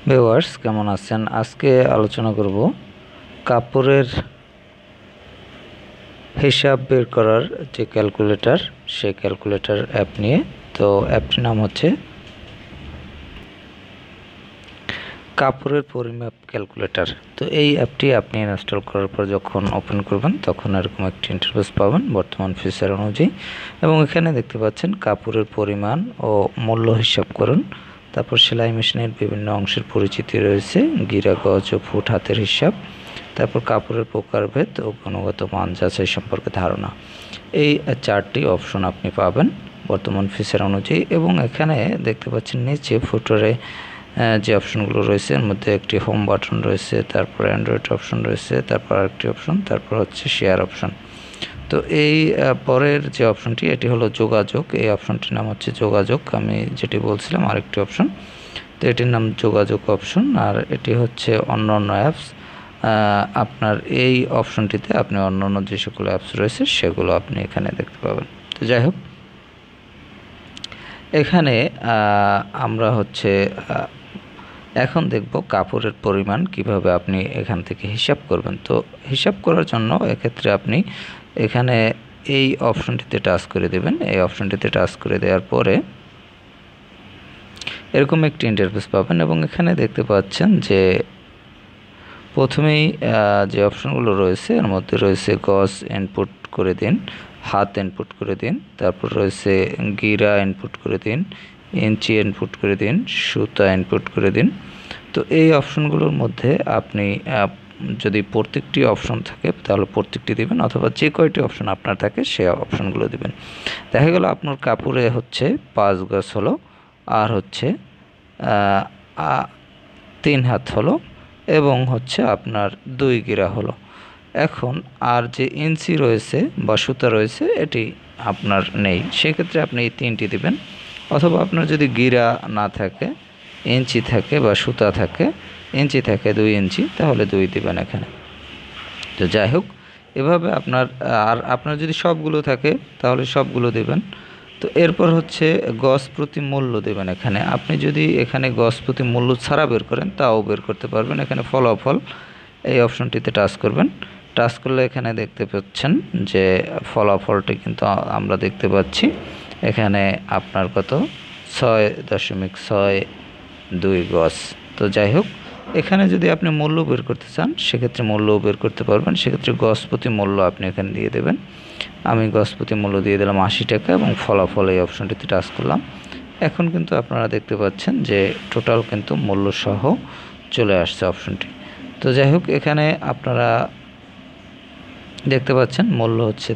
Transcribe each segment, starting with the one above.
Viewers কেমন আছেন? আজকে আলোচনা করব কাপড়ের হিসাব বের করার যে ক্যালকুলেটর, সেই ক্যালকুলেটর অ্যাপ নিয়ে। তো অ্যাপটির নাম হচ্ছে কাপড়ের পরিমাপ ক্যালকুলেটর। তো এই অ্যাপটি আপনি ইনস্টল করার পর যখন ওপেন করবেন তখন এরকম একটি ইন্টারফেস পাবেন বর্তমান ফিচার অনুযায়ী, এবং এখানে দেখতে পাচ্ছেন কাপড়ের পরিমাণ ও মূল্য হিসাব করুন। তারপর সেলাই মেশিনের বিভিন্ন অংশের পরিচিতি রয়েছে, গিরা, গজ ও ফুট হাতের হিসাব, তারপর কাপড়ের প্রকারভেদ ও গুণগত মান যাচাই সম্পর্কে ধারণা। এই 4টি অপশন আপনি পাবেন বর্তমান ফিচার অনুযায়ী। এবং এখানে দেখতে পাচ্ছেন নিচে ফুটারে যে অপশনগুলো রয়েছে এর মধ্যে একটি হোম বাটন রয়েছে, তারপর অ্যান্ড্রয়েড অপশন রয়েছে, তারপর আরেকটি অপশন, তারপর হচ্ছে শেয়ার অপশন। তো এই পরের যে অপশনটি এটি হলো যোগাযোগ। এই অপশনটির নাম হচ্ছে যোগাযোগ। আমি যেটি বলছিলাম আরেকটি অপশন, তো এটির নাম যোগাযোগ অপশন। আর এটি হচ্ছে অন্যান্য অ্যাপস। আপনার এই অপশনটিতে আপনি অন্যান্য যে সকল অ্যাপস রয়েছে সেগুলো আপনি এখানে দেখতে পাবেন। তো যাই হোক, এখানে আমরা হচ্ছে এখন দেখব কাপড়ের পরিমাণ কিভাবে আপনি এখান থেকে হিসাব করবেন। তো হিসাব করার জন্য এক্ষেত্রে আপনি এখানে এই অপশনটিতে টাচ করে দেবেন। এই অপশনটিতে টাচ করে দেওয়ার পরে এরকম একটি ইন্টারফেস পাবেন, এবং এখানে দেখতে পাচ্ছেন যে প্রথমেই যে অপশনগুলো রয়েছে এর মধ্যে রয়েছে গজ ইনপুট করে দিন, হাত ইনপুট করে দিন, তারপর রয়েছে গিরা ইনপুট করে দিন, ইঞ্চি ইনপুট করে দিন, সুতা ইনপুট করে দিন। তো এই অপশনগুলোর মধ্যে আপনি যদি প্রত্যেকটি অপশন থাকে তাহলে প্রত্যেকটি দিবেন, অথবা যে কয়টি অপশন আপনার থাকে সেই অপশনগুলো দিবেন। দেখা গেল আপনার কাপড়ে হচ্ছে 5 গজ হলো, আর হচ্ছে 3 হাত হলো, এবং হচ্ছে আপনার 2 গিরা হলো। এখন আর যে ইঞ্চি রয়েছে বা সুতা রয়েছে এটি আপনার নেই, সেক্ষেত্রে আপনি এই 3টি দিবেন। অথবা আপনার যদি গিরা না থাকে, ইঞ্চি থাকে বা সুতা থাকে, ইঞ্চি থাকে 2 ইঞ্চি, তাহলে 2 দিবেন এখানে। তো যাই হোক, এভাবে আপনার যদি সবগুলো থাকে তাহলে সবগুলো দেবেন। তো এরপর হচ্ছে গজ প্রতি মূল্য দেবেন। এখানে আপনি যদি এখানে গজ প্রতি মূল্য ছাড়া বের করেন তাও বের করতে পারবেন। এখানে ফলাফল এই অপশনটিতে টাচ করবেন। টাচ করলে এখানে দেখতে পাচ্ছেন যে ফলাফলটি কিন্তু আমরা দেখতে পাচ্ছি এখানে আপনার কত 6.62 গজ। তো যাই হোক, এখানে যদি আপনি মূল্য বের করতে চান সেক্ষেত্রে মূল্যও বের করতে পারবেন। সেক্ষেত্রে গজ প্রতি মূল্য আপনি এখানে দিয়ে দেবেন। আমি গজ প্রতি মূল্য দিয়ে দিলাম 80 টাকা, এবং ফলাফল এই অপশনটিতে টাচ করলাম। এখন কিন্তু আপনারা দেখতে পাচ্ছেন যে টোটাল কিন্তু মূল্য সহ চলে আসছে অপশনটি। তো যাই হোক, এখানে আপনারা দেখতে পাচ্ছেন মূল্য হচ্ছে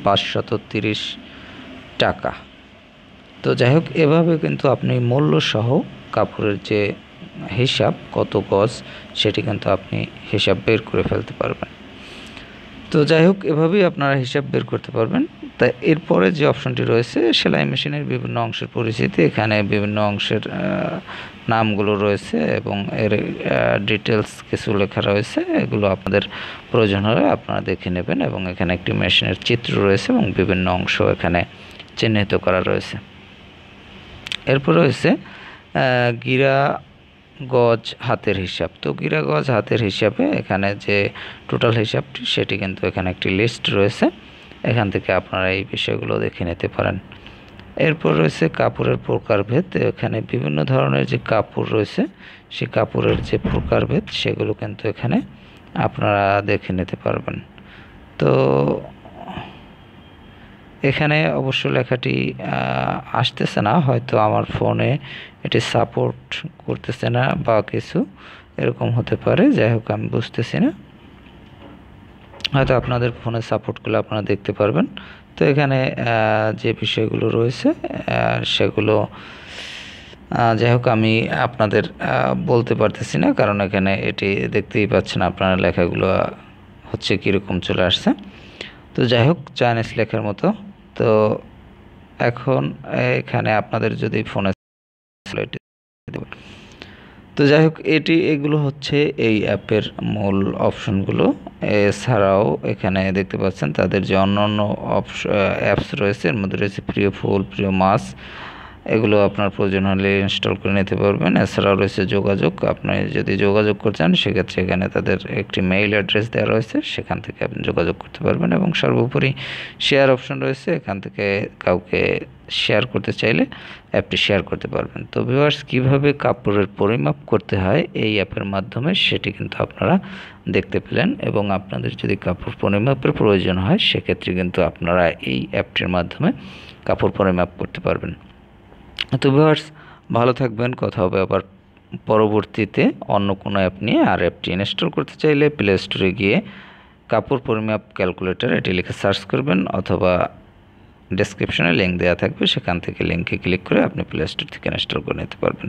530 টাকা। তো যাই হোক, এভাবে কিন্তু আপনি মূল্য সহ কাপড়ের যে হিসাব কত গজ সেটি কিন্তু আপনি হিসাব বের করে ফেলতে পারবেন। তো যাই হোক, এভাবেই আপনারা হিসাব বের করতে পারবেন। তাই এরপরে যে অপশনটি রয়েছে সেলাই মেশিনের বিভিন্ন অংশের পরিচিতি, এখানে বিভিন্ন অংশের নামগুলো রয়েছে এবং এর ডিটেলস কিছু লেখা রয়েছে। এগুলো আপনাদের প্রয়োজন হলে আপনারা দেখে নেবেন। এবং এখানে একটি মেশিনের চিত্র রয়েছে এবং বিভিন্ন অংশ এখানে চিহ্নিত করা রয়েছে। এরপর রয়েছে গিরা, গজ, হাতের হিসাব। তো গিরা, গজ, হাতের হিসাবে এখানে যে টোটাল হিসাবটি সেটি কিন্তু এখানে একটি লিস্ট রয়েছে, এখান থেকে আপনারা এই বিষয়গুলো দেখে নিতে পারেন। এরপর রয়েছে কাপড়ের প্রকারভেদ। এখানে বিভিন্ন ধরনের যে কাপড় রয়েছে সেই কাপড়ের যে প্রকারভেদ সেগুলো কিন্তু এখানে আপনারা দেখে নিতে পারবেন। তো এখানে অবশ্য লেখাটি আসতেছে না, হয়তো আমার ফোনে এটি সাপোর্ট করতেছে না বা কিছু এরকম হতে পারে। যাই হোক, আমি বুঝতেছি না, হয়তো আপনাদের ফোনে সাপোর্ট করলে আপনারা দেখতে পারবেন। তো এখানে যে বিষয়গুলো রয়েছে সেগুলো যাই হোক আমি আপনাদের বলতে পারতেছি না, কারণ এখানে এটি দেখতেই পাচ্ছেন আপনারা লেখাগুলো হচ্ছে কীরকম চলে আসছে। তো যাই হোক, চাইনিজ লেখার মতো। তো এখন এখানে আপনাদের যদি ফোনে, তো যাই হোক এগুলো হচ্ছে এই অ্যাপের মূল অপশনগুলো। এছাড়াও এখানে দেখতে পাচ্ছেন তাদের যে অন্যান্য অ্যাপস রয়েছে এর মধ্যে রয়েছে প্রিয় ফুল, প্রিয় মাছ, এগুলো আপনার প্রয়োজন হলে ইনস্টল করে নিতে পারবেন। এছাড়াও রয়েছে যোগাযোগ, আপনি যদি যোগাযোগ করতে চান সেক্ষেত্রে এখানে তাদের একটি মেইল অ্যাড্রেস দেওয়া রয়েছে, সেখান থেকে আপনি যোগাযোগ করতে পারবেন। এবং সর্বোপরি শেয়ার অপশন রয়েছে, এখান থেকে কাউকে শেয়ার করতে চাইলে অ্যাপটি শেয়ার করতে পারবেন। তো ভিউয়ার্স, কীভাবে কাপড়ের পরিমাপ করতে হয় এই অ্যাপের মাধ্যমে সেটি কিন্তু আপনারা দেখতে পেলেন। এবং আপনাদের যদি কাপড় পরিমাপের প্রয়োজন হয় সেক্ষেত্রে কিন্তু আপনারা এই অ্যাপটির মাধ্যমে কাপড় পরিমাপ করতে পারবেন। তো ভিউয়ার্স, ভালো থাকবেন, কথা হবে আবার পরবর্তীতে অন্য কোনো অ্যাপ নিয়ে। আর অ্যাপটি ইনস্টল করতে চাইলে প্লে স্টোরে গিয়ে কাপড় পরিমাপ ক্যালকুলেটর এটি লিখে সার্চ করবেন, অথবা ডেসক্রিপশনে লিঙ্ক দেওয়া থাকবে, সেখান থেকে লিঙ্কে ক্লিক করে আপনি প্লে স্টোর থেকে ইনস্টল করে নিতে পারবেন।